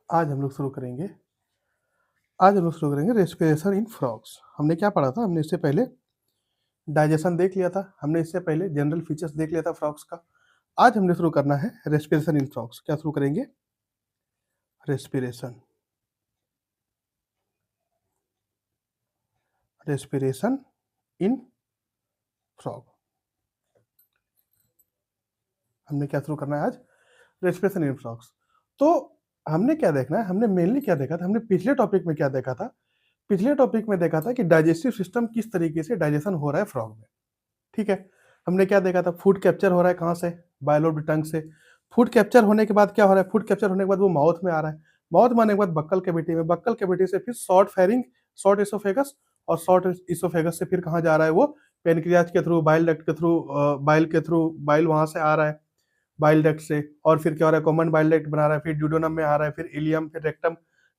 आज हम लोग शुरू करेंगे रेस्पिरेशन इन फ्रॉग्स। हमने क्या पढ़ा था? हमने इससे पहले डाइजेशन देख लिया था, हमने इससे पहले जनरल फीचर्स देख लिया था फ्रॉग्स का। आज हमने शुरू करना है रेस्पिरेशन इन फ्रॉग्स। क्या शुरू करेंगे? Respiration respiration in frog. हमने क्या शुरू करना है आज? Respiration in frogs. तो हमने क्या देखना है? हमने मेनली क्या देखा था? हमने पिछले टॉपिक में क्या देखा था? पिछले टॉपिक में देखा था कि डाइजेस्टिव सिस्टम किस तरीके से डाइजेशन हो रहा है फ्रॉग में। ठीक है, हमने क्या देखा था? फूड कैप्चर हो रहा है कहाँ से? बाय ऑफ द टंग से। फूड कैप्चर होने के बाद क्या हो रहा है? फूड कैप्चर होने के बाद वो माउथ में आ रहा है। माउथ में आने के बाद बक्कल कैविटी में, बक्कल कैविटी से फिर शॉर्ट फेरिंग, शॉर्ट इसोफेगस, और शॉर्ट इसोफेगस से फिर कहाँ जा रहा है वो? पेनक्रियाज के थ्रू, बाइल डक्ट के थ्रू, बाइल वहां से आ रहा है, बाइल डक्ट से। और फिर क्या हो रहा है? कॉमन बाइल डक्ट बना रहा है, फिर ड्यूडेनम में आ रहा है, फिर इलियम, फिर रेक्टम,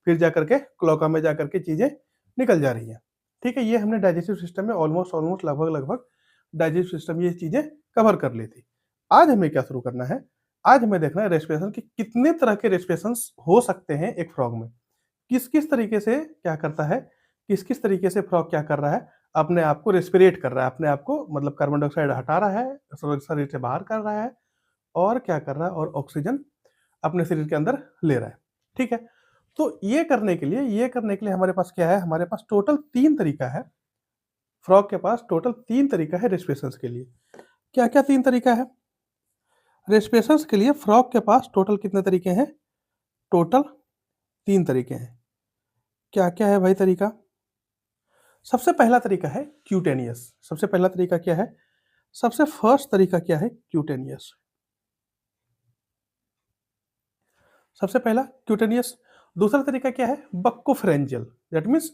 फिर जाकर के क्लोका में जाकर के चीजें निकल जा रही है। ठीक है, ये हमने डाइजेस्टिव सिस्टम में ऑलमोस्ट लगभग डाइजेस्टिव सिस्टम ये चीजें कवर कर ली थी। आज हमें क्या शुरू करना है? आज हमें देखना है रेस्पिरेशन की कितने तरह के रेस्पिरेशन हो सकते हैं एक फ्रॉग में। किस किस तरीके से क्या करता है, किस किस तरीके से फ्रॉग क्या कर रहा है? अपने आप को रेस्पिरेट कर रहा है, अपने आप को मतलब कार्बन डाइऑक्साइड हटा रहा है, शरीर से बाहर कर रहा है, और क्या कर रहा है? और ऑक्सीजन अपने शरीर के अंदर ले रहा है। ठीक है, तो ये करने के लिए हमारे पास क्या है? हमारे पास टोटल 3 तरीका है। फ्रॉग के पास टोटल 3 तरीका है रेस्पिरेशन के लिए। क्या क्या 3 तरीका है रेस्पिरेशन के लिए? फ्रॉग के पास टोटल कितने तरीके हैं? टोटल 3 तरीके हैं। क्या क्या है भाई तरीका? सबसे पहला तरीका है क्यूटेनियस। सबसे पहला तरीका क्या है? सबसे फर्स्ट तरीका क्या है? क्यूटेनियस। सबसे पहला क्यूटेनियस। दूसरा तरीका क्या है? बक्कोफ्रेंजियल। दैट मीन्स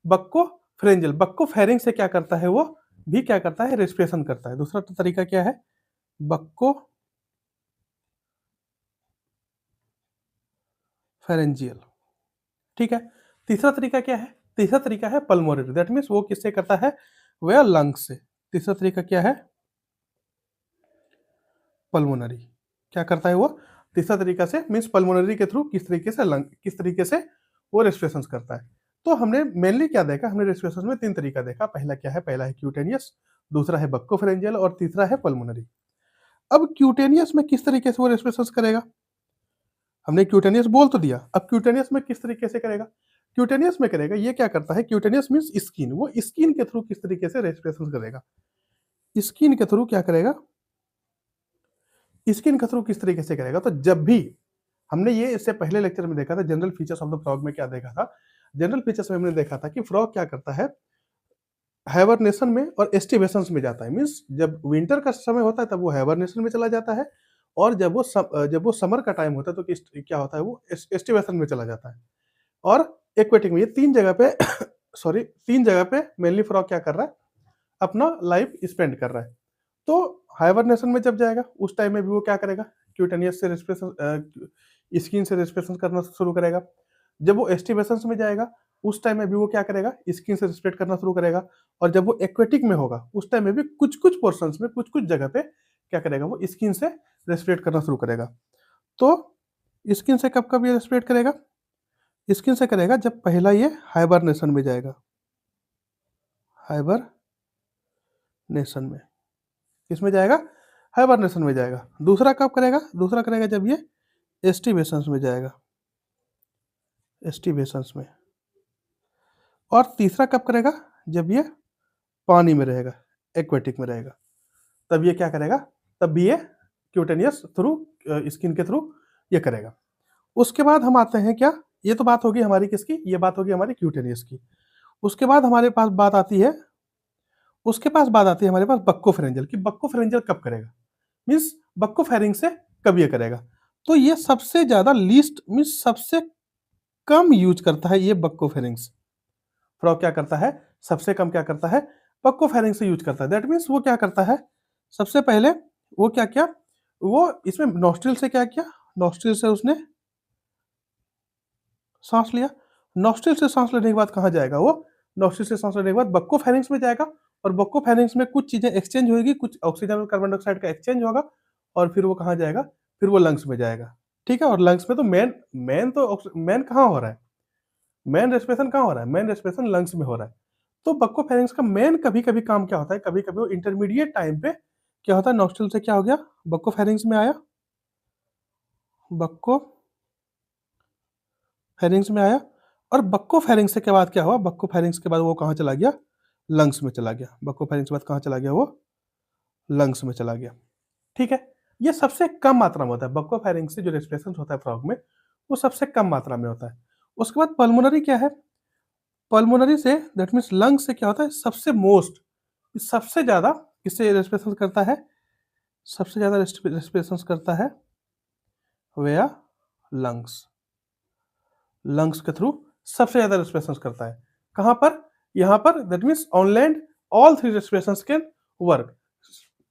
बक्कोफ्रेंजियल, बक्कोफेरिंग से क्या करता है? वो भी क्या करता है? रेस्पिरेशन करता है। दूसरा तरीका क्या है? बक्कोफेरेंजियल। ठीक है, तीसरा तरीका क्या है? तीसरा तरीका है पल्मोनरी। दैट मीन्स वो किससे करता है? वह लंग्स से। तीसरा तरीका क्या है? पल्मोनरी। क्या करता है वो? तीसरा तरीका से मीन्स पल्मोनरी के थ्रू किस तरीके से वो रेस्पिरेशन करता है। तो हमने मेनली क्या देखा? हमने रेस्पिरेशन में 3 तरीका देखा। पहला क्या है? पहला है क्यूटेनियस, दूसरा है बक्कोफेरेंजियल, और तीसरा है पल्मोनरी। अब क्यूटेनियस में किस तरीके से वो रेस्पिरेशन करेगा? हमने क्यूटेनियस बोल तो दिया, अब क्यूटेनियस में किस तरीके से करेगा? क्यूटेनियस में करेगा, ये क्या करता है? Cutaneous means skin. वो स्किन के थ्रू किस तरीके से रेस्पिरेशन करेगा? स्किन के थ्रू क्या करेगा? स्किन के थ्रू किस तरीके से करेगा? तो जब भी हमने ये इससे पहले लेक्चर में देखा था, general features of the frog में क्या देखा था? जनरल फीचर्स में हमने देखा था कि फ्रॉग क्या करता है? हाइबरनेशन में और एस्टिवेशन में जाता है। मीन्स जब विंटर का समय होता है तब वो हाइबरनेशन में चला जाता है, और जब वो समर का टाइम होता है तो क्या होता है? वो एस्टिवेशन में चला जाता है। और एक्वेटिक में, ये 3 जगह पे सॉरी 3 जगह पे मेनली फ्रॉग क्या कर रहा है? अपना लाइफ स्पेंड कर रहा है। तो हाइबरनेशन में जब जाएगा उस टाइम में भी वो क्या करेगा? क्यूटेनियस से रेस्पिरेशन, स्किन से रेस्पिरेशन करना शुरू करेगा। जब वो एस्टिवेशन में जाएगा उस टाइम में भी वो क्या करेगा? स्किन से रेस्पिरेट करना शुरू करेगा। और जब वो एक्वेटिक में होगा उस टाइम में भी कुछ कुछ पोर्शंस में, कुछ कुछ जगह पे क्या करेगा? वो स्किन से रेस्पिरेट करना शुरू करेगा। तो स्किन से कब कब ये रेस्पिरेट करेगा? स्किन से करेगा जब पहला ये हाइबरनेशन में जाएगा, हाइबरनेशन में। किसमें जाएगा? हाइबरनेशन में जाएगा। दूसरा कब करेगा? दूसरा करेगा जब ये एस्टिवेशंस में जाएगा, एस्टिवेशंस में। और तीसरा कब करेगा? जब ये पानी में रहेगा, एक्वेटिक में रहेगा, तब ये क्या करेगा? तब भी ये क्यूटेनियस थ्रू, स्किन के थ्रू ये करेगा। उसके बाद हम आते हैं क्या? ये तो बात होगी हमारी किसकी? ये बात होगी हमारी क्यूटेनियस की। उसके बाद हमारे पास बात आती है, हमारे पास बक्कोफेरेंजियल की। बक्कोफेरेंजियल कब करेगा? मीन्स बक्कोफेरिंग से कब ये करेगा? तो ये सबसे ज्यादा लीस्ट मीन्स सबसे कम यूज करता है ये बक्कोफेरिंग्स। फ्रॉग क्या करता है? सबसे कम क्या करता है? बक्कोफेरिंग से यूज करता है। दैट मीन्स वो क्या करता है? सबसे पहले वो क्या किया? वो इसमें नॉस्ट्रिल से क्या किया? नॉस्ट्रिल से उसने सांस लिया। नॉस्ट्रिल से सांस लेने के बाद कहाँ जाएगा वो? नॉस्ट्रिल से सांस लेने के बाद बक्कोफेरिंग्स में जाएगा, और बक्कोफेरिंग्स में कुछ चीजें एक्सचेंज होगी, कुछ ऑक्सीजन और कार्बन डाइऑक्साइड का एक्सचेंज होगा, और फिर वो कहाँ जाएगा? फिर वो लंग्स में जाएगा। ठीक है, और लंग्स में तो मेन कहाँ हो रहा है? मेन रेस्पिरेशन कहाँ हो रहा है? मेन रेस्पिरेशन लंग्स में हो रहा है। तो बक्कोफेरिंक्स का मेन कभी-कभी काम क्या होता है, कभी-कभी वो इंटरमीडिएट टाइम पे क्या होता है, नॉस्ट्रल से क्या हो गया, बक्कोफेरिंक्स में आया, बक्कोफेरिंक्स में आया, और बक्कोफेरिंक्स के बाद क्या हुआ, बक्कोफेरिंक्स के बाद वो कहाँ चला गया, लंग्स में चला गया। बक्कोफेरिंक्स के बाद कहाँ चला गया वो, लंग्स में चला गया। ठीक है, ये सबसे कम मात्रा में होता है। बक्कोफेरिंक्स से जो रेस्पिरेशन होता है फ्रॉग में, वो सबसे कम मात्रा में होता है। उसके बाद पल्मोनरी क्या है, pulmonary say that means lungs से क्या होता है, सबसे मोस्ट, सबसे ज्यादा किससे रेस्पिरेशन करता है, सबसे ज्यादा रेस्पिरेशन करता है वेया, लंग्स, लंग्स के थ्रू सबसे ज्यादा रेस्पिरेशन करता है। कहां पर, यहां पर, that means on land all three respiration can work.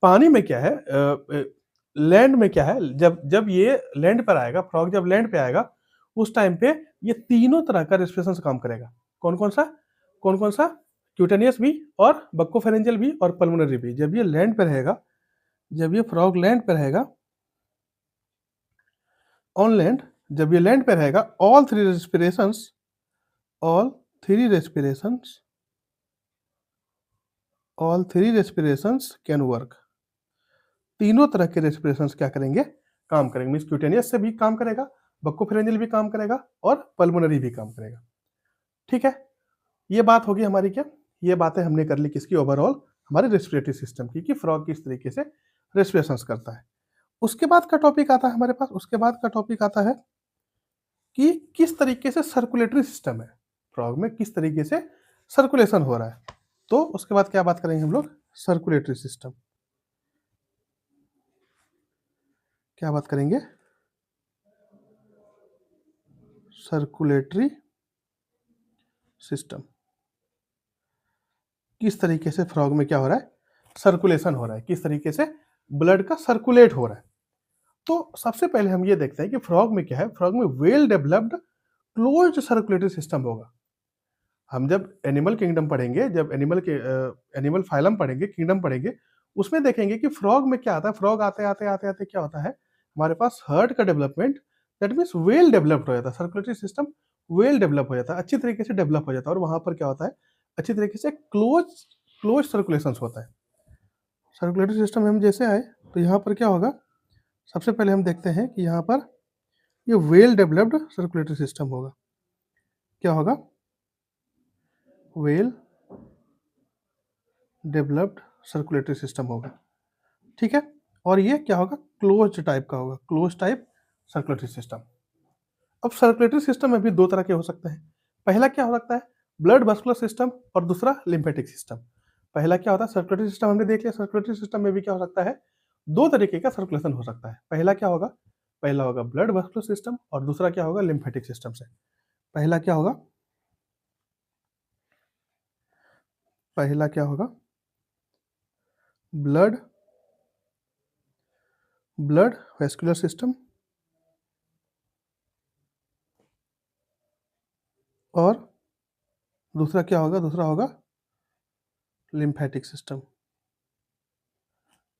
पानी में क्या है, लैंड में क्या है, जब जब ये लैंड पर आएगा, फ्रॉग जब लैंड पे आएगा, उस टाइम पे ये तीनों तरह का रेस्पिरेशन काम करेगा। कौन कौन सा, क्यूटेनियस भी, और बक्कोफेरेंजियल भी, और पल्मोनरी भी। जब ये लैंड पे रहेगा, जब ये फ्रॉग लैंड पे रहेगा, ऑन लैंड, जब ये लैंड पे रहेगा, all three respirations, all three respirations, all three respirations can work. तीनों तरह के रेस्पिरेशंस क्या करेंगे, काम करेंगे। मीन्स क्यूटेनियस से भी काम करेगा, बक्कोफेरेंजियल भी काम करेगा, और पल्मोनरी भी काम करेगा। ठीक है, ये बात होगी हमारी क्या, ये बातें हमने कर ली किसकी, ओवरऑल हमारे रेस्पिरेटरी सिस्टम की, कि फ्रॉग किस तरीके से रेस्पिरेशंस करता है। उसके बाद का टॉपिक आता है हमारे पास, उसके बाद का टॉपिक आता है कि किस तरीके से सर्कुलेटरी सिस्टम है, फ्रॉग में किस तरीके से सर्कुलेशन हो रहा है। तो उसके बाद क्या बात करेंगे हम लोग, सर्कुलेटरी सिस्टम, क्या बात करेंगे, सर्कुलेटरी सिस्टम, किस तरीके से फ्रॉग में क्या हो रहा है, सर्कुलेशन हो रहा है, किस तरीके से ब्लड का सर्कुलेट हो रहा है। तो सबसे पहले हम ये देखते हैं कि फ्रॉग में क्या है, फ्रॉग में well developed closed circulatory system होगा। हम जब एनिमल किंगडम पढ़ेंगे, जब एनिमल फाइलम पढ़ेंगे, किंगडम पढ़ेंगे, उसमें देखेंगे कि फ्रॉग में क्या आता है, फ्रॉग आते आते आते आते क्या होता है, हमारे पास हार्ट का development, that means well developed हो जाता है, सर्कुलेटरी सिस्टम वेल डेवलप हो जाता है, अच्छी तरीके से डेवलप हो जाता है, और वहां पर क्या होता है, अच्छी तरीके से क्लोज क्लोज सर्कुलेशन होता है। सर्कुलेटरी सिस्टम में हम जैसे आए, तो यहाँ पर क्या होगा, सबसे पहले हम देखते हैं कि यहाँ पर ये वेल डेवलप्ड सर्कुलेटरी सिस्टम होगा। क्या होगा, वेल डेवलप्ड सर्कुलेटरी सिस्टम होगा। ठीक है, और ये क्या होगा, क्लोज टाइप का होगा, क्लोज टाइप सर्कुलेटरी सिस्टम। अब सर्कुलेटरी सिस्टम में भी दो तरह के हो सकते हैं। पहला क्या हो सकता है, ब्लड वस्कुलर सिस्टम, और दूसरा लिम्फेटिक सिस्टम। पहला क्या होता है, सर्कुलेटरी सिस्टम हमने देख लिया, सर्कुलेटरी सिस्टम में भी क्या हो सकता है, दो तरीके का सर्कुलेशन हो सकता है। पहला क्या होगा, पहला होगा ब्लड वस्कुलर सिस्टम, और दूसरा क्या होगा, लिम्फेटिक सिस्टम से। पहला क्या होगा, पहला क्या होगा, ब्लड ब्लड वेस्कुलर सिस्टम, और दूसरा क्या होगा, दूसरा होगा लिम्फेटिक सिस्टम,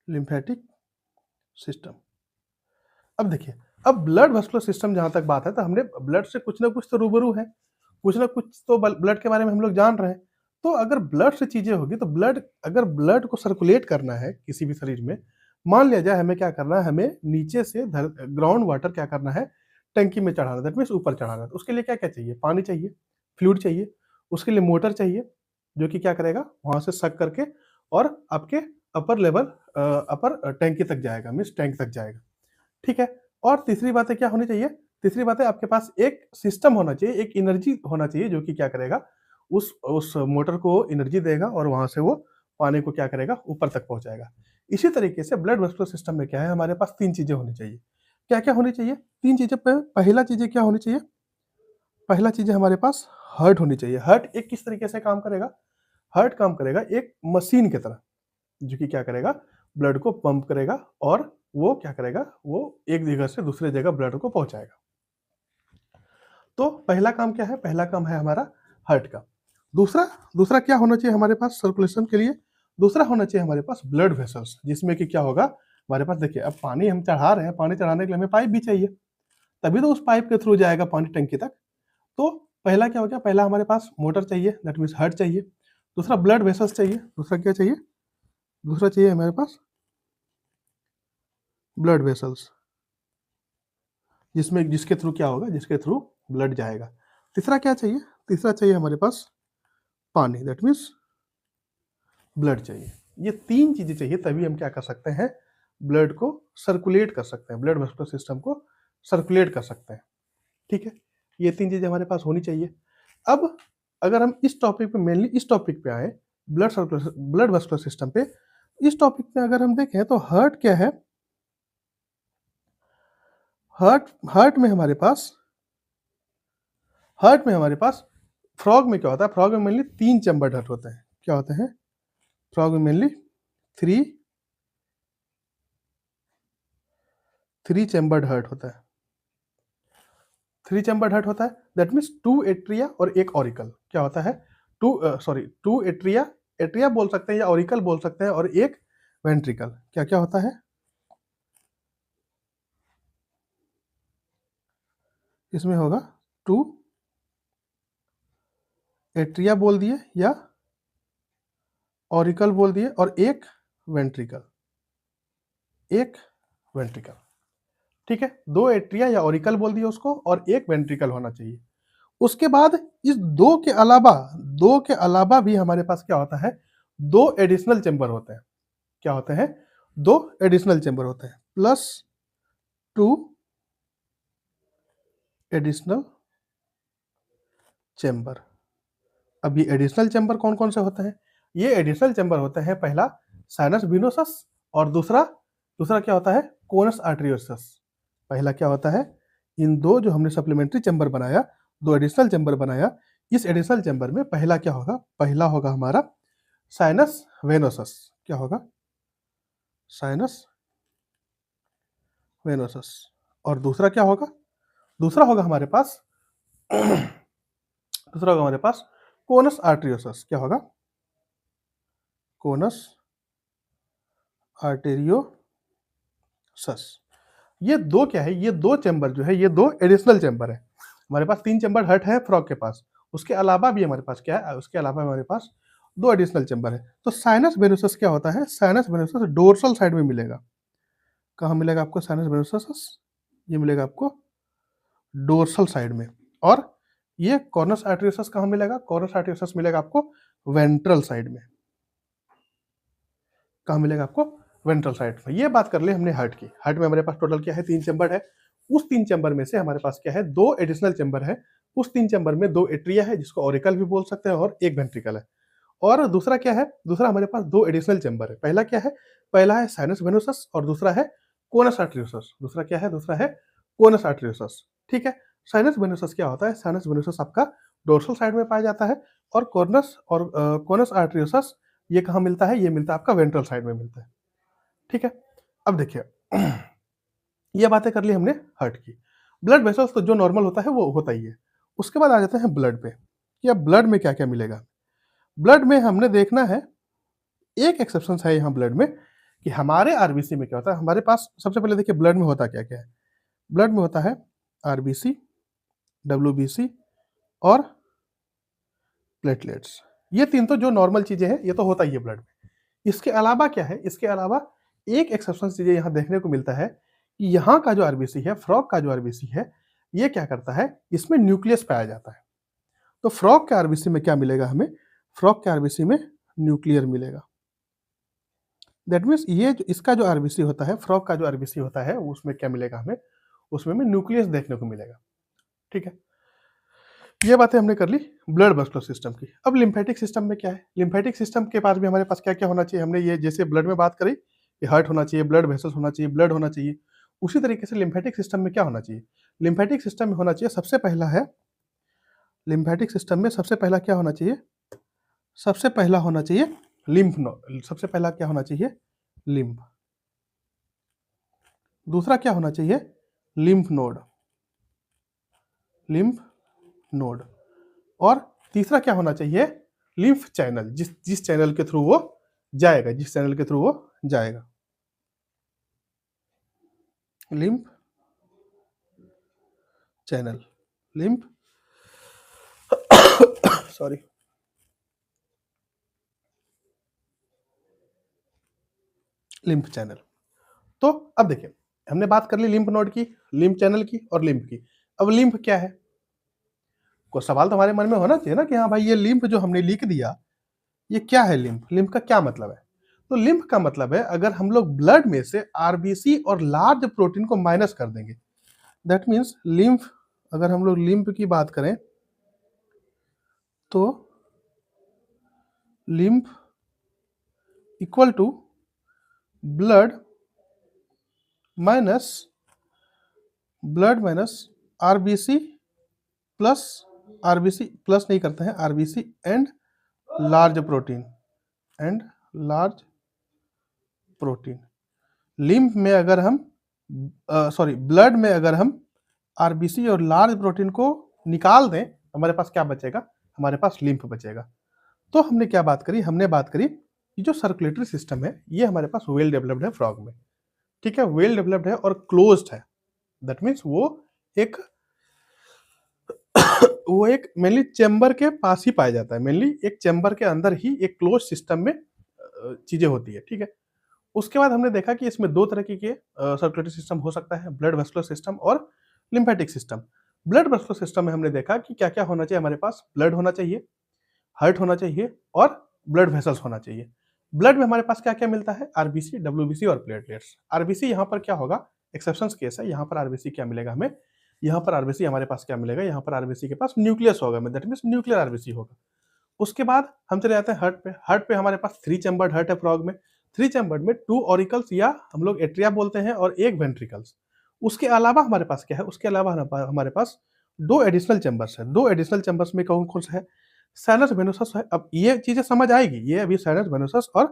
लिम्फेटिक सिस्टम। अब देखिए, अब ब्लड वेस्कुलर सिस्टम जहां तक बात है, तो हमने ब्लड से कुछ ना कुछ तो रूबरू है, कुछ ना कुछ तो ब्लड के बारे में हम लोग जान रहे हैं। तो अगर ब्लड से चीजें होगी, तो ब्लड, अगर ब्लड को सर्कुलेट करना है किसी भी शरीर में, मान लिया जाए हमें क्या करना है, हमें नीचे से ग्राउंड वाटर क्या करना है, टंकी में चढ़ाना, दैट मीन्स ऊपर चढ़ाना है। तो उसके लिए क्या क्या चाहिए, पानी चाहिए, फ्लूइड चाहिए, उसके लिए मोटर चाहिए, जो कि क्या करेगा, वहां से सक करके और आपके अपर लेवल, अपर टैंकी तक जाएगा, मीन्स टैंक तक जाएगा। ठीक है, और तीसरी बात है क्या होनी चाहिए, तीसरी बात है आपके पास एक सिस्टम होना चाहिए, एक एनर्जी होना चाहिए, जो कि क्या करेगा, उस मोटर को एनर्जी देगा, और वहां से वो पानी को क्या करेगा, ऊपर तक पहुंचाएगा। इसी तरीके से ब्लड वेस्कुलर सिस्टम में क्या है, हमारे पास तीन चीजें होनी चाहिए। क्या क्या होनी चाहिए, तीन चीजें पहला चीजें क्या होनी चाहिए, पहला चीजें हमारे पास हार्ट होनी चाहिए। हार्ट एक किस तरीके से काम करेगा, हार्ट काम करेगा एक मशीन की तरह, जो कि क्या करेगा, ब्लड को पंप करेगा, और वो क्या करेगा, वो एक जगह से दूसरे जगह ब्लड को पहुंचाएगा। तो पहला काम क्या है, पहला काम है हमारा हार्ट का। दूसरा दूसरा क्या होना चाहिए हमारे पास सर्कुलेशन के लिए, दूसरा होना चाहिए हमारे पास ब्लड वेसल्स, जिसमें कि क्या होगा, हमारे पास देखिए, अब पानी हम चढ़ा रहे हैं, पानी चढ़ाने के लिए हमें पाइप भी चाहिए। तभी तो उस पाइप के थ्रू जाएगा पानी टंकी तक। तो पहला क्या हो गया, पहला हमारे पास मोटर चाहिए, दैट मीन्स हार्ट चाहिए। दूसरा ब्लड वेसल्स चाहिए, दूसरा क्या चाहिए, दूसरा चाहिए हमारे पास ब्लड वेसल्स, जिसके थ्रू क्या होगा, जिसके थ्रू ब्लड जाएगा। तीसरा क्या चाहिए, तीसरा चाहिए हमारे पास पानी, दैट मीन्स ब्लड चाहिए। ये तीन चीजें चाहिए, तभी हम क्या कर सकते हैं, ब्लड को सर्कुलेट कर सकते हैं, ब्लड वेस्कुलर सिस्टम को सर्कुलेट कर सकते हैं। ठीक है, ये तीन चीजें हमारे पास होनी चाहिए। अब अगर हम इस टॉपिक पे, मेनली इस टॉपिक पे आए, ब्लड वेस्कुलर सिस्टम पे, इस टॉपिक में अगर हम देखें तो हार्ट क्या है, हार्ट में हमारे पास, फ्रॉग में क्या होता है, फ्रॉग में मेनली 3 चैम्बर्ड हार्ट होते हैं। क्या होते हैं, फ्रॉग में मेनली थ्री चैम्बर्ड हार्ट होता है, 3 चैम्बर्ड हार्ट होता है, दैट मीन्स 2 एट्रिया और एक ऑरिकल। क्या होता है, 2 एट्रिया, एट्रिया बोल सकते हैं या ऑरिकल बोल सकते हैं, और एक वेंट्रिकल। क्या क्या होता है, इसमें होगा 2 एट्रिया बोल दिए या ऑरिकल बोल दिए, और एक वेंट्रिकल, एक वेंट्रिकल। ठीक है, 2 एट्रिया या ऑरिकल बोल दिए उसको, और एक वेंट्रिकल होना चाहिए। उसके बाद इस दो के अलावा भी हमारे पास क्या होता है, 2 एडिशनल चैम्बर होते हैं। क्या होते हैं, 2 एडिशनल चैम्बर होते हैं, प्लस 2 एडिशनल चैम्बर। अब ये एडिशनल चैम्बर कौन कौन से होते हैं, ये एडिशनल चैम्बर होते हैं, पहला साइनस विनोसस, और दूसरा दूसरा क्या होता है, कोनस आर्टरियोसस। पहला क्या होता है, इन दो जो हमने सप्लीमेंट्री चैम्बर बनाया, 2 एडिशनल चैम्बर बनाया, इस एडिशनल चैम्बर में पहला क्या होगा, पहला होगा हमारा साइनस वेनोसस। क्या होगा, साइनस वेनोसस। और दूसरा क्या होगा, दूसरा होगा हमारे पास दूसरा होगा हमारे पास कोनस आर्टरियोसस। क्या होगा, कोनस आर्टेरियोसस। ये दो क्या है, ये दो चैम्बर जो है, ये दो एडिशनल चैम्बर है। हमारे पास 3 चैम्बर हर्ट है फ्रॉग के पास, उसके अलावा भी हमारे पास क्या है, उसके अलावा हमारे पास 2 एडिशनल चैम्बर है। तो साइनस वेनोसस क्या होता है, साइनस वेनोसस डोर्सल साइड में मिलेगा। कहाँ मिलेगा आपको साइनस वेनोसस, ये मिलेगा आपको डोर्सल साइड में। और ये कॉर्नस आर्टेरियोसस कहाँ मिलेगा, कॉर्नस आर्टेरियोसस मिलेगा आपको वेंट्रल साइड में। कहाँ मिलेगा आपको, वेंट्रल साइड में। ये बात कर ले हमने हार्ट की। हार्ट में हमारे पास टोटल क्या है, 3 चैम्बर है। उस 3 चैम्बर में से हमारे पास क्या है, 2 एडिशनल चैम्बर है। उस 3 चैम्बर में 2 एट्रिया है, जिसको ऑरिकल भी बोल सकते हैं, और एक वेंट्रिकल है। और दूसरा क्या है, दूसरा हमारे पास 2 एडिशनल चैम्बर है। पहला क्या है, पहला है साइनस वेनोसस, और दूसरा है कोनस आर्टेरियोसस। दूसरा क्या है, दूसरा है कोनस आर्टेरियोसस। ठीक है, साइनस वेनोसस क्या होता है, साइनस वेनोसस आपका डोर्सल साइड में पाया जाता है, और कोनस आर्टेरियोसस ये कहाँ मिलता है, ये मिलता है आपका वेंट्रल साइड में मिलता है। ठीक है, अब देखिए ये बातें कर ली हमने हार्ट की। ब्लड वेसल्स तो जो नॉर्मल होता है वो होता ही है। उसके बाद आ जाते हैं ब्लड पे, कि अब ब्लड में क्या क्या मिलेगा। ब्लड में हमने देखना है, एक एक्सेप्शन है यहाँ ब्लड में, कि हमारे आरबीसी में क्या होता है। हमारे पास सबसे पहले देखिए ब्लड में होता क्या क्या है। ब्लड में होता है आरबीसी, डब्ल्यूबीसी और प्लेटलेट्स। ये तीन तो जो नॉर्मल चीजें हैं, ये तो होता ही है ब्लड में। इसके अलावा क्या है, इसके अलावा एक एक्सेप्शन चीजें यहाँ देखने को मिलता है, कि यहाँ का जो आरबीसी है, फ्रॉग का जो आरबीसी है, ये क्या करता है, इसमें न्यूक्लियस पाया जाता है। तो फ्रॉग के आरबीसी में क्या मिलेगा हमें, फ्रॉग के आरबीसी में न्यूक्लियर मिलेगा। दैट मीन्स ये जो इसका जो आरबीसी होता है, फ्रॉग का जो आरबीसी होता है, उसमें क्या मिलेगा हमें, उसमें हमें न्यूक्लियस देखने को मिलेगा। ठीक है, ये बातें हमने कर ली ब्लड वेस्कुलर सिस्टम की। अब लिम्फेटिक सिस्टम में क्या है, लिम्फेटिक सिस्टम के पास भी हमारे पास क्या क्या होना चाहिए। हमने ये जैसे ब्लड में बात करी कि हार्ट होना चाहिए, ब्लड वेसल्स होना चाहिए, ब्लड होना चाहिए, उसी तरीके से लिम्फेटिक सिस्टम में क्या होना चाहिए, लिम्फेटिक सिस्टम में होना चाहिए, सबसे पहला है, लिम्फेटिक सिस्टम में सबसे पहला क्या होना चाहिए, सबसे पहला होना चाहिए लिम्फ नोड। सबसे पहला क्या होना चाहिए, लिम्फ। दूसरा क्या होना चाहिए, लिम्फ नोड, लिम्फ नोड। और तीसरा क्या होना चाहिए, लिम्फ चैनल, जिस जिस चैनल के थ्रू वो जाएगा, जिस चैनल के थ्रू वो जाएगा, lymph channel, lymph sorry, lymph channel. तो अब देखिए, हमने बात कर ली लिम्फ नोड की, लिम्फ चैनल की और लिम्फ की। अब लिम्फ क्या है? को सवाल तो हमारे मन में होना चाहिए ना कि हाँ भाई, ये लिम्फ जो हमने लिख दिया, ये क्या है लिम्फ? लिम्फ का क्या मतलब है? तो लिम्फ का मतलब है, अगर हम लोग ब्लड में से आरबीसी और लार्ज प्रोटीन को माइनस कर देंगे, दैट मीन्स लिम्फ, अगर हम लोग लिम्फ की बात करें तो lymph equal to blood minus RBC plus, RBC plus नहीं करते हैं, RBC and large protein, and large protein. Lymph में अगर हम सॉरी ब्लड में अगर हम आरबीसी और लार्ज प्रोटीन को निकाल दें, हमारे पास क्या बचेगा? हमारे पास लिम्फ बचेगा। तो हमने क्या बात करी? हमने बात करी कि जो सर्कुलेटरी सिस्टम है, ये हमारे पास वेल डेवलप्ड है फ्रॉग में, ठीक है, वेल डेवलप्ड है और क्लोज्ड है। दैट मीन्स एक वो एक मेनली चैम्बर के पास ही पाया जाता है, मेनली एक चैम्बर के अंदर ही एक क्लोज सिस्टम में चीजें होती है, ठीक है। उसके बाद हमने देखा कि इसमें दो तरह के सर्कुलेटरी सिस्टम हो सकता है, ब्लड वेस्कुलर सिस्टम और lymphatic system. Blood vascular system में हमने देखा कि क्या क्या होना चाहिए हमारे पास? ब्लड होना चाहिए, हार्ट होना चाहिए और ब्लड वेसल्स होना चाहिए। ब्लड में हमारे पास क्या क्या मिलता है? आरबीसी, डब्ल्यूबीसी और प्लेटलेट्स। आरबीसी यहाँ पर क्या होगा? एक्सेप्शंस केस है, यहाँ पर आरबीसी क्या मिलेगा हमें? यहाँ पर आरबीसी हमारे पास क्या मिलेगा? यहाँ पर आरबीसी के पास न्यूक्लियस होगा, दैट मीन्स न्यूक्लियर आरबीसी होगा। उसके बाद हम चले जाते हैं हार्ट पे। हार्ट पे हमारे पास 3 चैम्बर्ड हार्ट है फ्रॉग में। 3 चैम्बर्ड में 2 ऑरिकल्स या हम लोग एट्रिया बोलते हैं और 1 वेंट्रिकल्स। उसके अलावा हमारे पास क्या है? उसके अलावा हमारे पास 2 एडिशनल चैम्बर्स है। 2 एडिशनल चैम्बर्स में कौन कौन सा है? साइनस वेनोसस है। अब ये चीजें समझ आएगी, ये अभी साइनस वेनोसस और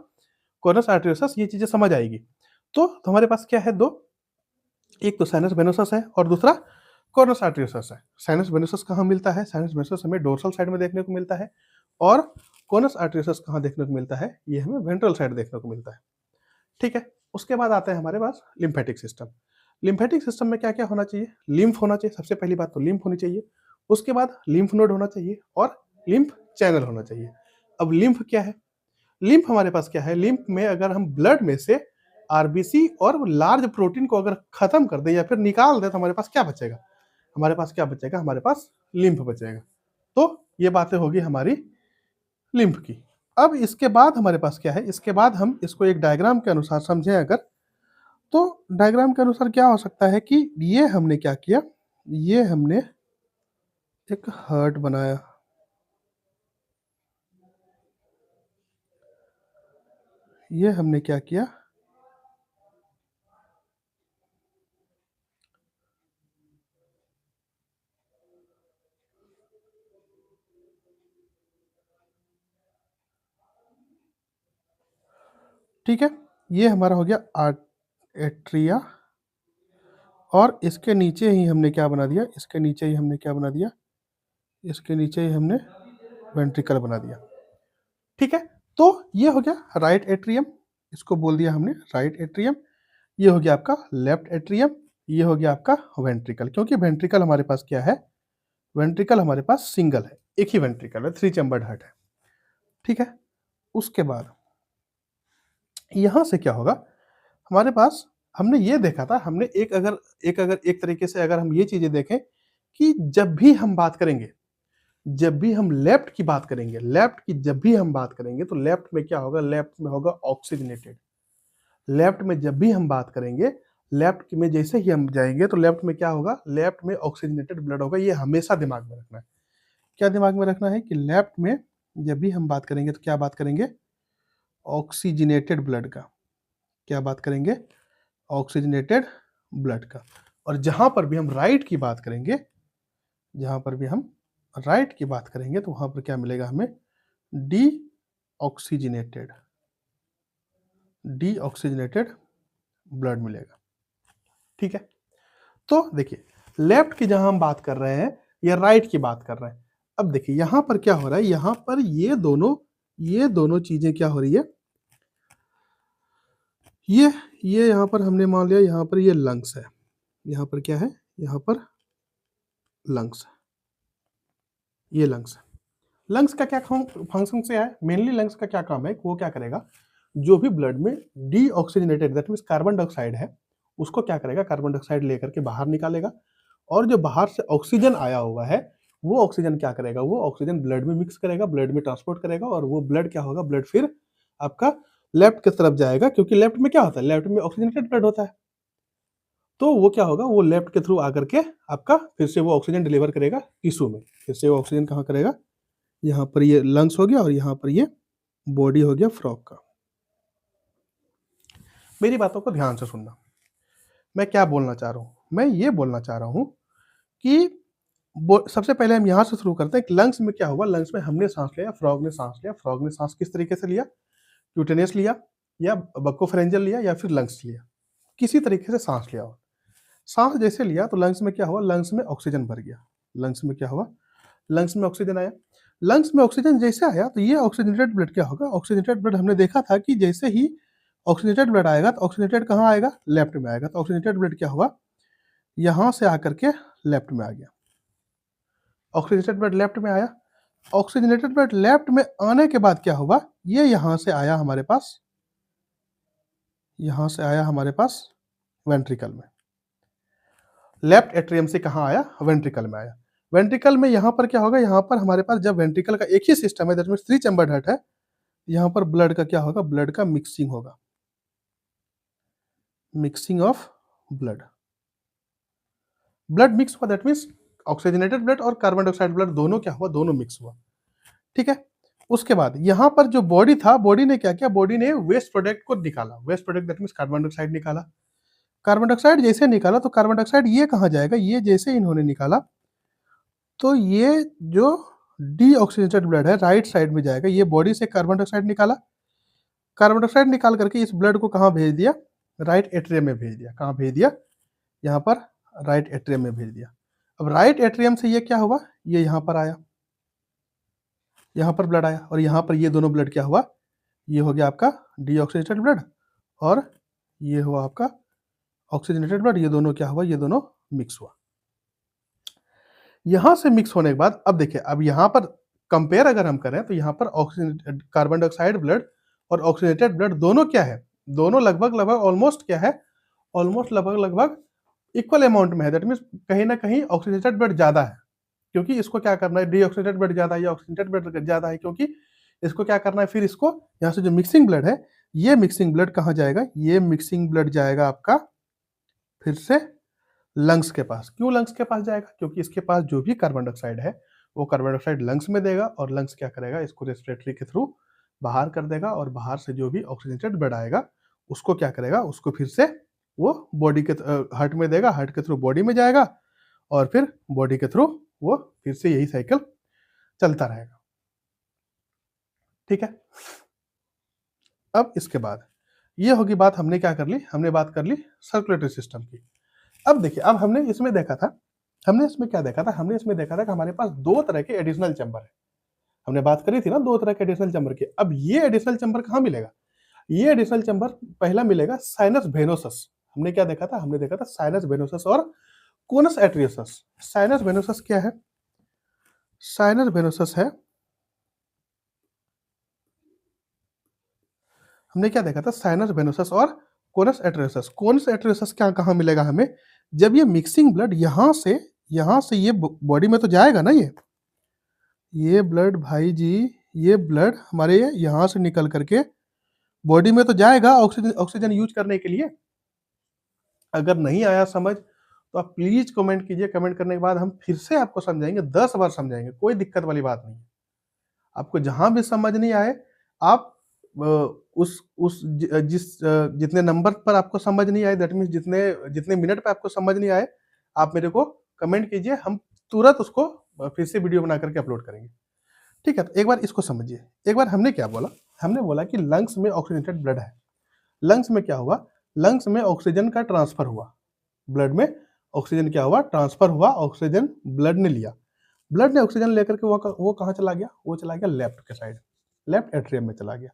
कोरनस आर्टेरियोसस, ये चीजें समझ आएगी। तो हमारे पास क्या है? दो, एक तो साइनस वेनोसस है और दूसरा कोरनस आर्टेरियोसस है। साइनस वेनोसस कहाँ मिलता है? साइनस वेनोसस हमें डोर्सल साइड में देखने को मिलता है और कोरनस आर्टेरियोसस कहाँ देखने को मिलता है? ये हमें वेंट्रल साइड देखने को मिलता है, ठीक है। उसके बाद आता है हमारे पास लिम्फेटिक सिस्टम। लिम्फेटिक सिस्टम में क्या क्या होना चाहिए? लिम्फ होना चाहिए, सबसे पहली बात तो लिम्फ होनी चाहिए। उसके बाद लिम्फ नोड होना चाहिए और लिम्फ चैनल होना चाहिए। अब लिम्फ क्या है? लिम्फ हमारे पास क्या है? लिम्फ में अगर हम ब्लड में से आरबीसी और लार्ज प्रोटीन को अगर खत्म कर दें या फिर निकाल दें तो हमारे पास क्या बचेगा? हमारे पास क्या बचेगा? हमारे पास लिम्फ बचेगा। तो ये बातें होगी हमारी लिम्फ की। अब इसके बाद हमारे पास क्या है? इसके बाद हम इसको एक डायग्राम के अनुसार समझें अगर, तो डायग्राम के अनुसार क्या हो सकता है कि ये हमने क्या किया? ये हमने एक हार्ट बनाया, ये हमने क्या किया? ठीक है, ये हमारा हो गया एट्रिया और इसके नीचे ही हमने क्या बना दिया? इसके नीचे ही हमने क्या बना दिया? इसके नीचे ही हमने वेंट्रिकल बना दिया, ठीक है। तो ये हो गया राइट एट्रियम, इसको बोल दिया हमने राइट एट्रियम। ये हो गया आपका लेफ्ट एट्रियम, ये हो गया आपका वेंट्रिकल। क्योंकि वेंट्रिकल हमारे पास क्या है? वेंट्रिकल हमारे पास सिंगल है, एक ही वेंट्रिकल है, 3 चैम्बर्ड हार्ट है, ठीक है। उसके बाद यहां से क्या होगा? हमारे पास हमने ये देखा था, हमने एक तरीके से अगर हम ये चीजें देखें कि जब भी हम बात करेंगे, जब भी हम लेफ्ट की बात करेंगे, लेफ्ट की जब भी हम बात करेंगे तो लेफ्ट में क्या होगा? लेफ्ट में होगा ऑक्सीजनेटेड। लेफ्ट में जब भी हम बात करेंगे, लेफ्ट में जैसे ही हम जाएंगे तो लेफ्ट में क्या होगा? लेफ्ट में ऑक्सीजनेटेड ब्लड होगा। ये हमेशा दिमाग में रखना है। क्या दिमाग में रखना है? कि लेफ्ट में जब भी हम बात करेंगे तो क्या बात करेंगे? ऑक्सीजनेटेड ब्लड का। क्या बात करेंगे? ऑक्सीजनेटेड ब्लड का। और जहां पर भी हम राइट की बात करेंगे, जहां पर भी हम राइट की बात करेंगे तो वहां पर क्या मिलेगा हमें? D oxygenated, D oxygenated blood मिलेगा, ठीक है। तो देखिए, लेफ्ट की जहां हम बात कर रहे हैं या राइट की बात कर रहे हैं, अब देखिए यहां पर क्या हो रहा है? यहां पर ये दोनों चीजें क्या हो रही है? ये यहां पर हमने मान लिया, यहां पर ये लंग्स है, यहां पर क्या है? यहां पर लंग्स, ये लंग्स है। लंग्स का क्या फंक्शन से है, मेनली लंग्स का क्या काम है, वो क्या करेगा, जो भी ब्लड में deoxygenated that means carbon dioxide है, उसको क्या करेगा, कार्बन डाइऑक्साइड लेकर के बाहर निकालेगा, और जो बाहर से ऑक्सीजन आया हुआ है, वो ऑक्सीजन क्या करेगा, वो ऑक्सीजन ब्लड में मिक्स करेगा, ब्लड में ट्रांसपोर्ट करेगा, और वो ब्लड क्या होगा, ब्लड फिर आपका लेफ्ट की तरफ जाएगा, क्योंकि लेफ्ट में क्या होता है, लेफ्ट में ऑक्सीजनेटेड ब्लड होता है, तो वो क्या होगा, वो लेफ्ट के थ्रू आकर के आपका फिर से वो ऑक्सीजन डिलीवर करेगा टिश्यू में, फिर से वो ऑक्सीजन कहाँ करेगा, यहाँ पर ये लंग्स हो गया, और यहाँ पर ये बॉडी हो गया फ्रॉग का। मेरी बातों को ध्यान से सुनना, मैं क्या बोलना चाह रहा हूँ, मैं ये बोलना चाह रहा हूँ कि सबसे पहले हम यहाँ से शुरू करते हैं कि लंग्स में क्या हुआ, लंग्स में हमने सांस लिया, फ्रॉग ने सांस लिया, फ्रॉग ने सांस किस तरीके से लिया, क्यूटेनियस लिया या बक्कोफेरेंजियल लिया या फिर लंग्स लिया, किसी तरीके से सांस लिया हो, सांस जैसे लिया तो लंग्स में क्या हुआ, लंग्स में ऑक्सीजन भर गया, लंग्स में क्या हुआ, लंग्स में ऑक्सीजन आया, लंग्स में ऑक्सीजन जैसे आया तो ये ऑक्सीजनेटेड ब्लड क्या होगा, ऑक्सीजनेटेड ब्लड हमने देखा था कि जैसे ही ऑक्सीजनेटेड ब्लड आएगा तो ऑक्सीजनेटेड कहाँ आएगा, लेफ्ट में आएगा, तो ऑक्सीजनेटेड ब्लड क्या हुआ, यहाँ से आकर के लेफ्ट में आ गया, ऑक्सीजनेटेड ब्लड लेफ्ट में आया, ऑक्सीजनेटेड ब्लड लेफ्ट में आने के बाद क्या हुआ, ये यहाँ से आया हमारे पास, यहाँ से आया हमारे पास वेंट्रिकल में, लेफ्ट एट्रियम से कहाँ आया, वेंट्रिकल में आया, वेंट्रिकल में यहाँ पर क्या होगा, यहाँ पर हमारे पास जब वेंट्रिकल का एक ही सिस्टम है दैट मीन्स 3 चैम्बर्ड हार्ट है, यहाँ पर ब्लड का क्या होगा, ब्लड का मिक्सिंग होगा, mixing of blood, blood mix हुआ दैट मीन्स ऑक्सीजनेटेड ब्लड और कार्बन डाइऑक्साइड ब्लड दोनों क्या हुआ, दोनों मिक्स हुआ, ठीक है। उसके बाद यहाँ पर जो बॉडी था, बॉडी ने क्या किया, बॉडी ने वेस्ट प्रोडक्ट को निकाला, waste product that means carbon dioxide निकाला, कार्बन डाइऑक्साइड जैसे निकाला तो कार्बन डाइऑक्साइड ये कहाँ जाएगा, ये जैसे इन्होंने निकाला तो ये जो डीऑक्सीजनेटेड ब्लड है राइट साइड में जाएगा, ये बॉडी से कार्बन डाइऑक्साइड निकाला, कार्बन डाइऑक्साइड निकाल करके इस ब्लड को कहाँ भेज दिया, राइट एट्रियम में भेज दिया, कहाँ भेज दिया, यहाँ पर राइट एट्रियम में भेज दिया। अब राइट एट्रियम से ये क्या हुआ, ये यहाँ पर आया, यहाँ पर ब्लड आया, और यहाँ पर ये दोनों ब्लड क्या हुआ, ये हो गया आपका डीऑक्सीजनेटेड ब्लड, और ये हुआ आपका ऑक्सीजनेटेड ब्लड, ये दोनों क्या हुआ, ये दोनों मिक्स हुआ। यहां से मिक्स होने के बाद अब देखिए, अब यहाँ पर कंपेयर अगर हम करें तो यहाँ पर ऑक्सीजन कार्बन डाइऑक्साइड ब्लड और ऑक्सीजनेटेड ब्लड दोनों क्या है, दोनों लगभग लगभग ऑलमोस्ट क्या है, ऑलमोस्ट लगभग लगभग इक्वल अमाउंट में है, दैट मीन्स कहीं ना कहीं ऑक्सीजनेटेड ब्लड ज्यादा है, क्योंकि इसको क्या करना है, डीऑक्सीजनेटेड ब्लड ज्यादा है या ऑक्सीजनेटेड ब्लड ज्यादा है, क्योंकि इसको क्या करना है, फिर इसको यहाँ से जो मिक्सिंग ब्लड है, ये मिक्सिंग ब्लड कहाँ जाएगा, ये मिक्सिंग ब्लड जाएगा आपका फिर से लंग्स के पास, क्यों लंग्स के पास जाएगा, क्योंकि इसके पास जो भी कार्बन डाइऑक्साइड है वो कार्बन डाइऑक्साइड लंग्स में देगा, और लंग्स क्या करेगा, इसको रेस्पिरेटरी के थ्रू बाहर कर देगा, और बाहर से जो भी ऑक्सीजनेटेड ब्लड आएगा उसको क्या करेगा, उसको फिर से वो बॉडी के हार्ट में देगा, हार्ट के थ्रू बॉडी में जाएगा, और फिर बॉडी के थ्रू वो फिर से यही साइकिल चलता रहेगा, ठीक है। अब इसके बाद ये होगी बात, हमने क्या कर ली, हमने बात कर ली सर्कुलेटरी सिस्टम की। अब देखिए, अब हमने इसमें देखा था, हमने इसमें क्या देखा था, हमने इसमें देखा था कि हमारे पास 2 तरह के एडिशनल चैम्बर है, हमने बात करी थी ना 2 तरह के एडिशनल चैम्बर की। अब ये एडिशनल चैम्बर कहाँ मिलेगा, ये एडिशनल चैम्बर पहला मिलेगा साइनस वेनोसस, हमने क्या देखा था, हमने देखा था साइनस वेनोसस और कोनस एट्रियोसस। साइनस वेनोसस क्या है, साइनस वेनोसस है, हमने क्या देखा था, साइनस वेनोसस और कोनस एट्रियोसस। कोनस एट्रियोसस क्या कहाँ मिलेगा हमें, जब ये मिक्सिंग ब्लड यहाँ से ये बॉडी में तो जाएगा ना, ये ब्लड भाई जी, ये ब्लड हमारे यहाँ से निकल करके बॉडी में तो जाएगा ऑक्सीजन ऑक्सीजन यूज करने के लिए। अगर नहीं आया समझ तो आप प्लीज कमेंट कीजिए, कमेंट करने के बाद हम फिर से आपको समझाएंगे, 10 बार समझाएंगे, कोई दिक्कत वाली बात नहीं। आपको जहां भी समझ नहीं आए, आप जितने नंबर पर आपको समझ नहीं आए, दैट मीन्स जितने मिनट पे आपको समझ नहीं आए, आप मेरे को कमेंट कीजिए, हम तुरंत उसको फिर से वीडियो बना करके अपलोड करेंगे, ठीक है। तो एक बार इसको समझिए, एक बार हमने क्या बोला, हमने बोला कि लंग्स में ऑक्सीजनेटेड ब्लड है, लंग्स में क्या हुआ, लंग्स में ऑक्सीजन का ट्रांसफर हुआ, ब्लड में ऑक्सीजन क्या हुआ, ट्रांसफर हुआ, ऑक्सीजन ब्लड ने लिया, ब्लड ने ऑक्सीजन लेकर के वो कहाँ चला गया, वो चला गया लेफ्ट के साइड, लेफ्ट एट्रियम में चला गया,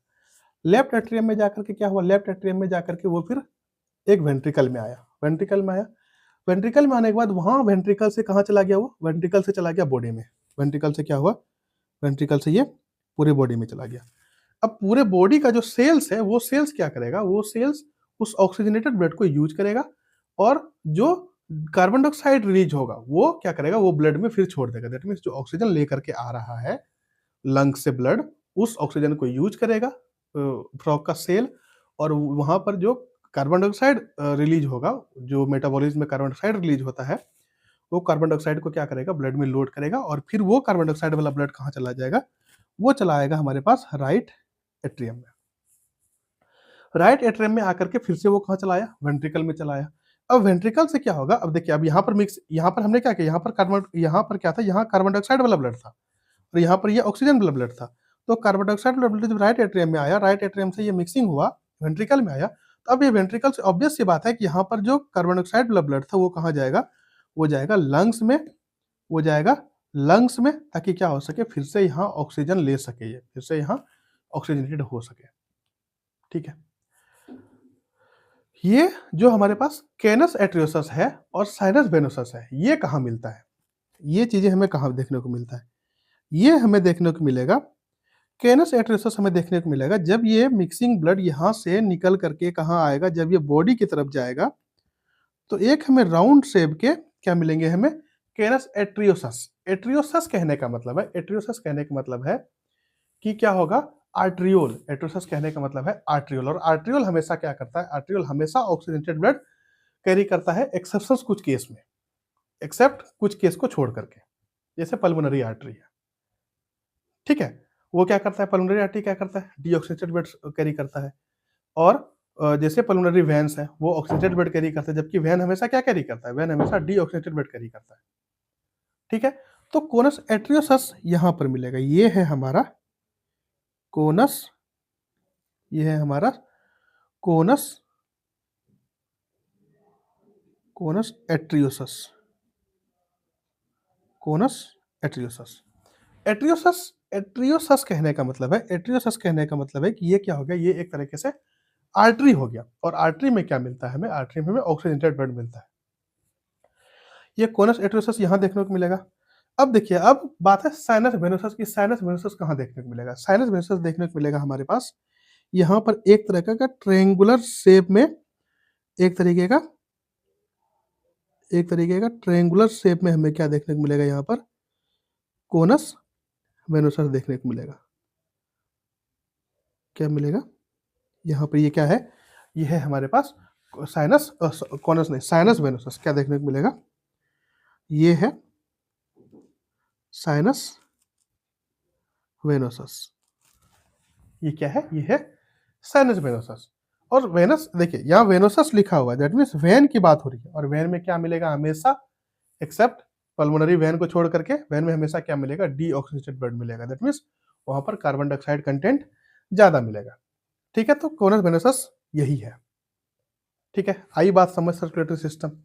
लेफ्ट एट्रियम में जाकर के क्या हुआ, लेफ्ट एट्रियम में जाकर के वो फिर एक वेंट्रिकल में आया, वेंट्रिकल में आया, वेंट्रिकल में आने के बाद वहाँ वेंट्रिकल से कहाँ चला गया वो? वेंट्रिकल से चला गया बॉडी में। वेंट्रिकल से क्या हुआ? वेंट्रिकल से ये पूरे बॉडी में चला गया। अब पूरे बॉडी का जो सेल्स है, वो सेल्स क्या करेगा? वो सेल्स उस ऑक्सीजनेटेड ब्लड को यूज करेगा और जो कार्बन डाइऑक्साइड रिलीज होगा वो क्या करेगा? वो ब्लड में फिर छोड़ देगा। दैट मीन्स जो ऑक्सीजन लेकर के आ रहा है लंग से ब्लड, उस ऑक्सीजन को यूज करेगा फ्रॉग का सेल, और वहां पर जो कार्बन डाइऑक्साइड रिलीज होगा, जो मेटाबॉलिज्म में कार्बन डाइऑक्साइड रिलीज होता है, वो कार्बन डाइऑक्साइड को क्या करेगा? ब्लड में लोड करेगा और फिर वो कार्बन डाइऑक्साइड वाला ब्लड कहाँ चला जाएगा? वो चला आएगा हमारे पास राइट एट्रियम में। राइट एट्रियम में आकर के फिर से वो कहाँ चला आया? वेंट्रिकल में चला आया। अब वेंट्रिकल से क्या होगा? अब देखिए, अब यहाँ पर मिक्स, यहाँ पर हमने क्या किया? यहाँ पर क्या था? यहाँ कार्बन डाइऑक्साइड वाला ब्लड था और यहाँ पर ये ऑक्सीजन वाला ब्लड था। तो कार्बन डाइऑक्साइड वाला ब्लड जब राइट एट्रियम में आया, राइट एट्रियम से ये मिक्सिंग हुआ, वेंट्रिकल में आया, तो अब ये वेंट्रिकल से ऑब्वियस सी बात है कि यहाँ पर जो कार्बन डाइऑक्साइड वाला ब्लड था वो कहाँ जाएगा? वो जाएगा लंग्स में। वो जाएगा लंग्स में, ताकि क्या हो सके? फिर से यहाँ ऑक्सीजन ले सके, ये फिर से यहाँ ऑक्सीजनेटेड हो सके। ठीक है, ये जो हमारे पास कैनस एट्रियोसस है और साइनस वेनोसस है, ये कहाँ मिलता है? ये चीजें हमें कहाँ देखने को मिलता है? ये हमें देखने को मिलेगा, कैनस एट्रियोसस हमें देखने को मिलेगा जब ये मिक्सिंग ब्लड यहाँ से निकल करके कहाँ आएगा? जब ये बॉडी की तरफ जाएगा तो एक हमें राउंड शेप के क्या मिलेंगे? हमें कैनस एट्रियोसस। एट्रियोसस कहने का मतलब है, एट्रियोसस कहने का मतलब है कि क्या होगा? आर्ट्रियोल। एट्रियोसस कहने का मतलब है आर्ट्रियोल, और आर्ट्रियोल हमेशा क्या करता है? आर्ट्रियोल हमेशा ऑक्सीजनेटेड ब्लड कैरी करता है, एक्सेप्शंस कुछ केस में, एक्सेप्ट कुछ केस को छोड़ करके, जैसे पल्मोनरी आर्टरी है। ठीक है, वो क्या करता है? पल्मोनरी आर्टरी क्या करता है? डीऑक्सीजनेटेड ब्लड कैरी करता है। और जैसे पल्मोनरी वेन्स है, वो ऑक्सीजनेटेड ब्लड कैरी करता है, जबकि वेन हमेशा क्या कैरी करता है? वेन हमेशा डीऑक्सीजनेटेड ब्लड कैरी करता है। ठीक है, तो कोनस एट्रियोसस यहां पर मिलेगा। ये है हमारा कोनस, ये है हमारा कोनस, कोनस एट्रियोसस, कोनस एट्रियोसस। एट्रियोसस, एट्रियोसस कहने का मतलब है, एट्रियोसस कहने का मतलब है कि ये क्या हो गया? ये एक तरीके से आर्टरी हो गया, और आर्टरी में क्या मिलता है हमें? आर्टरी में हमें ऑक्सीजनेटेड ब्लड मिलता है। ये कोनस एट्रियोसस यहाँ देखने को मिलेगा। अब देखिए, अब बात है साइनस वेनोसस की। साइनस वेनोसस कहाँ देखने को मिलेगा? साइनस वेनोसस देखने को मिलेगा हमारे पास यहाँ पर एक तरह का ट्रायंगुलर शेप में, एक तरीके का, एक तरीके का ट्रायंगुलर शेप में हमें क्या देखने को मिलेगा? यहाँ पर कोनस वेनोसस देखने को मिलेगा। क्या मिलेगा यहाँ पर? ये क्या है? ये है हमारे पास साइनस, कोनस नहीं, साइनस वेनोसस। क्या देखने को मिलेगा? ये है साइनस वेनोसस। ये क्या है? ये है साइनस वेनोसस। और वेनस, देखिए यहाँ वेनोसस लिखा हुआ है, दैट मीन्स वेन की बात हो रही है, और वेन में क्या मिलेगा? हमेशा, एक्सेप्ट पल्मोनरी वेन को छोड़ करके, वेन में हमेशा क्या मिलेगा? डीऑक्सीजनेटेड ब्लड मिलेगा। दैट मीन्स वहां पर कार्बन डाइऑक्साइड कंटेंट ज्यादा मिलेगा। ठीक है, तो कोनस वेनोसस यही है। ठीक है, आई बात समझ सर्कुलेटरी सिस्टम।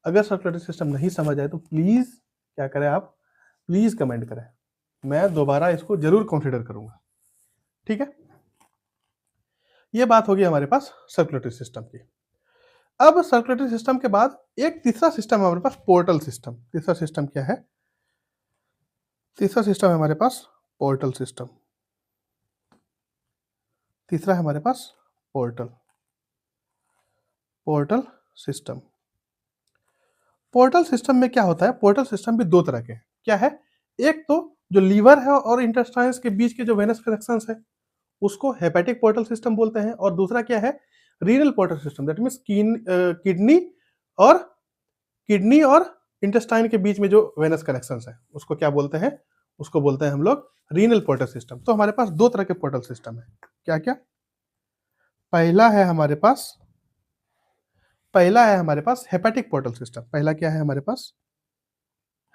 अगर सर्कुलेटरी सिस्टम नहीं समझ आए तो प्लीज क्या करें आप? प्लीज कमेंट करें, मैं दोबारा इसको जरूर कंसिडर करूंगा। ठीक है, ये बात होगी हमारे पास सर्कुलेटरी सिस्टम की। अब सर्कुलेटरी सिस्टम के बाद एक तीसरा सिस्टम है हमारे पास, पोर्टल सिस्टम। तीसरा सिस्टम क्या है? तीसरा सिस्टम है हमारे पास पोर्टल सिस्टम। तीसरा है हमारे पास portal, portal system. Portal system में क्या होता है? पोर्टल सिस्टम भी दो तरह के हैं। क्या है? एक तो जो लीवर है और इंटेस्टाइन्स के बीच के जो वेनस कनेक्शंस है, उसको हेपेटिक पोर्टल सिस्टम बोलते हैं। और दूसरा क्या है? Renal portal system. That means kidney और किडनी और इंटेस्टाइन के बीच में जो वेनस कनेक्शंस है, उसको क्या बोलते हैं? उसको बोलते हैं हम लोग रीनल पोर्टल सिस्टम। तो हमारे पास दो तरह के पोर्टल सिस्टम है। क्या क्या? पहला है हमारे पास, पहला है हमारे पास हेपेटिक पोर्टल सिस्टम। पहला क्या है हमारे पास?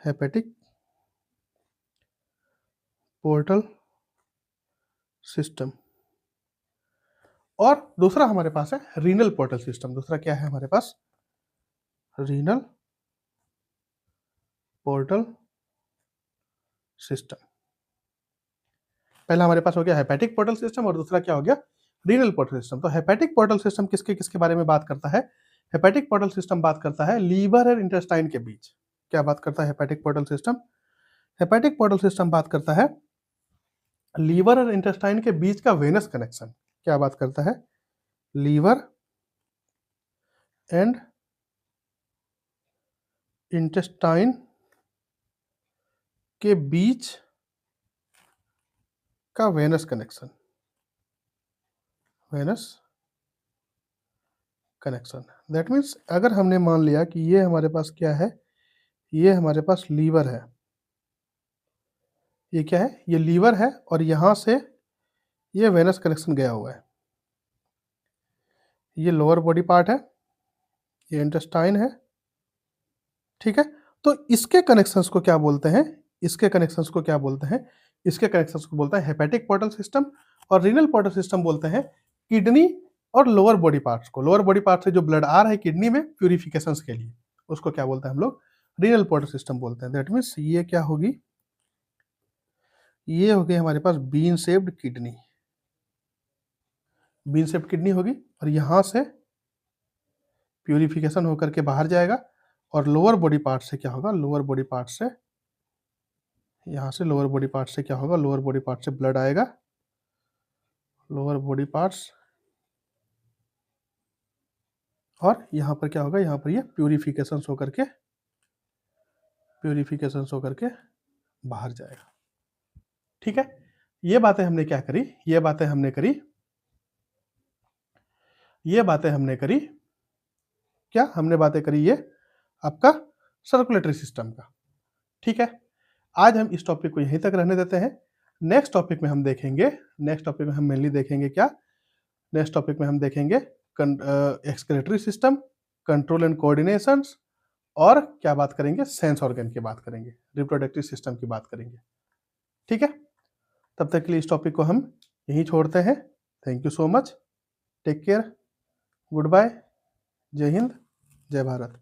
Hepatic portal system. और दूसरा हमारे पास है रीनल पोर्टल सिस्टम। दूसरा क्या है हमारे पास? Renal portal system. पहला हमारे पास हो गया हेपेटिक पोर्टल सिस्टम, और दूसरा क्या हो गया? Renal portal system. तो हेपेटिक पोर्टल सिस्टम किसके किसके बारे में बात करता है? हेपेटिक पोर्टल सिस्टम बात करता है लीवर और इंटेस्टाइन के बीच। क्या बात करता है hepatic portal system? Hepatic portal system बात करता है लीवर और इंटेस्टाइन के बीच का वेनस कनेक्शन। क्या बात करता है? लीवर एंड इंटेस्टाइन के बीच का venous connection. Venous connection that means अगर हमने मान लिया कि ये हमारे पास क्या है, ये हमारे पास लीवर है, ये क्या है, ये लीवर है और यहाँ से ये वेनस कनेक्शन गया हुआ है, ये लोअर बॉडी पार्ट है, ये इंटेस्टाइन है, ठीक है। तो इसके कनेक्शंस को क्या बोलते हैं? इसके कनेक्शंस को क्या बोलते हैं? इसके कनेक्शंस को बोलते हैं हेपेटिक पोर्टल सिस्टम, और रीनल पोर्टल सिस्टम बोलते हैं किडनी और लोअर बॉडी पार्ट्स को। लोअर बॉडी पार्ट से जो ब्लड आ रहा है किडनी में प्यूरिफिकेशन के लिए, उसको क्या बोलते हैं हम लोग? रीनल पोर्टल सिस्टम बोलते हैं। दैट मीन्स ये क्या होगी, ये होगी हमारे पास bean shaped kidney. Bean shaped kidney होगी और यहाँ से प्यूरिफिकेशन होकर के बाहर जाएगा, और लोअर बॉडी पार्ट से क्या होगा, लोअर बॉडी पार्ट से, यहाँ से लोअर बॉडी पार्ट से क्या होगा, लोअर बॉडी पार्ट से ब्लड आएगा, लोअर बॉडी पार्ट्स, और यहाँ पर क्या होगा, यहाँ पर ये प्यूरिफिकेशन होकर के बाहर जाएगा। ठीक है, ये बातें हमने क्या करी, ये बातें हमने करी क्या, हमने बातें करी ये आपका सर्कुलेटरी सिस्टम का। ठीक है, आज हम इस टॉपिक को यहीं तक रहने देते हैं। नेक्स्ट टॉपिक में हम देखेंगे, मेनली देखेंगे क्या, नेक्स्ट टॉपिक में हम देखेंगे excretory system, control and coordinations, और क्या बात करेंगे, सेंस ऑर्गन की बात करेंगे, रिप्रोडक्टिव सिस्टम की बात करेंगे। ठीक है, तब तक के लिए इस टॉपिक को हम यहीं छोड़ते हैं। Thank you so much, take care, good bye, जय हिंद, जय भारत।